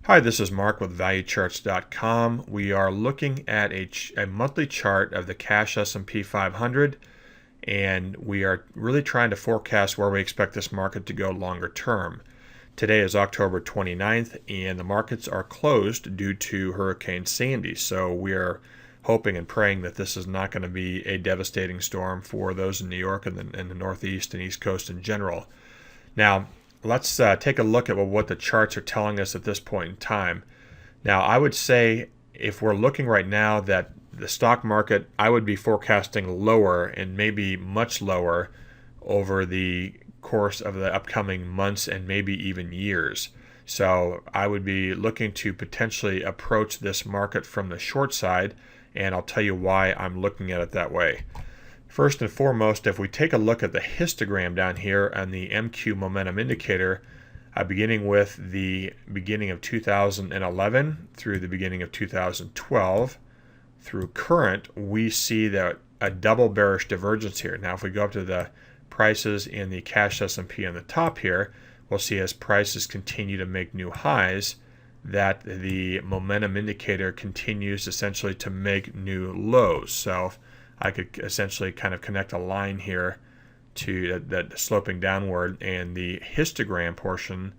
Hi, this is Mark with ValueCharts.com. We are looking at a monthly chart of the cash S&P 500, and we are really trying to forecast where we expect this market to go longer term. Today is October 29th, and the markets are closed due to Hurricane Sandy. So we are hoping and praying that this is not going to be a devastating storm for those in New York and the Northeast and East Coast in general. Now, let's take a look at what the charts are telling us at this point in time. Now, I would say if we're looking right now that the stock market, I would be forecasting lower and maybe much lower over the course of the upcoming months and maybe even years. So I would be looking to potentially approach this market from the short side, and I'll tell you why I'm looking at it that way. First and foremost, if we take a look at the histogram down here on the MQ momentum indicator, beginning with the beginning of 2011 through the beginning of 2012 through current, we see that a double bearish divergence here. Now, if we go up to the prices in the cash S&P on the top here, we'll see as prices continue to make new highs that the momentum indicator continues essentially to make new lows. So I could essentially kind of connect a line here to that sloping downward, and the histogram portion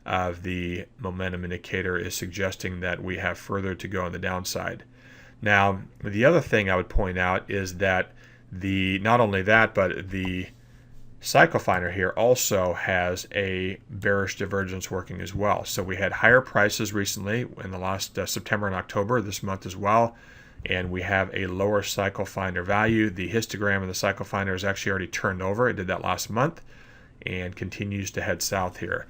of the momentum indicator is suggesting that we have further to go on the downside. Now, the other thing I would point out is that not only that, but the cycle finder here also has a bearish divergence working as well. So we had higher prices recently in the last September and October, this month as well, and we have a lower cycle finder value. The histogram of the cycle finder is actually already turned over. It did that last month and continues to head south here.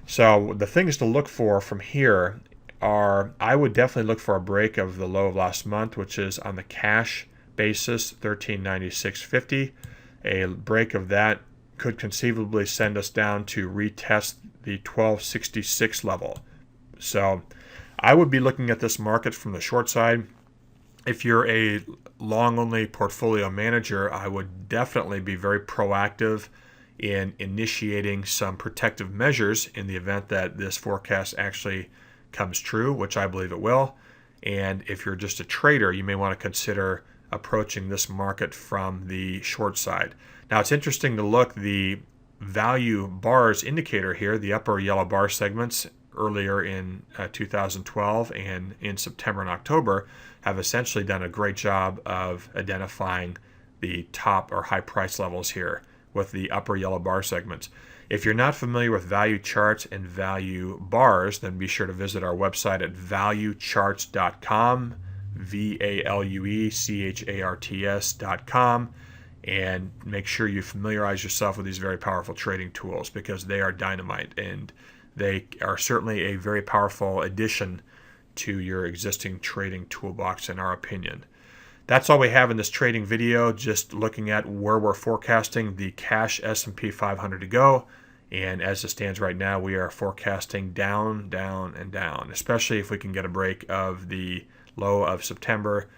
So the things to look for from here are, I would definitely look for a break of the low of last month, which is on the cash basis, 1396.50. A break of that could conceivably send us down to retest the 1266 level. So I would be looking at this market from the short side. If you're a long-only portfolio manager, I would definitely be very proactive in initiating some protective measures in the event that this forecast actually comes true, which I believe it will. And if you're just a trader, you may want to consider approaching this market from the short side. Now, it's interesting to look, the value bars indicator here, the upper yellow bar segments earlier in 2012 and in September and October have essentially done a great job of identifying the top or high price levels here with the upper yellow bar segments. If you're not familiar with value charts and value bars, then be sure to visit our website at valuecharts.com, VALUECHARTS.com, and make sure you familiarize yourself with these very powerful trading tools because they are dynamite, and they are certainly a very powerful addition to your existing trading toolbox, in our opinion. That's all we have in this trading video, just looking at where we're forecasting the cash S&P 500 to go. And as it stands right now, we are forecasting down, down, and down, especially if we can get a break of the low of September,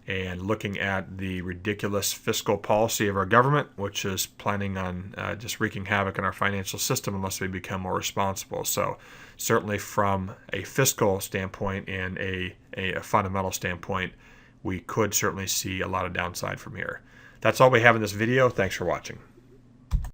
and looking at the ridiculous fiscal policy of our government, which is planning on just wreaking havoc in our financial system unless we become more responsible. So certainly from a fiscal standpoint and a fundamental standpoint, we could certainly see a lot of downside from here. That's all we have in this video. Thanks for watching.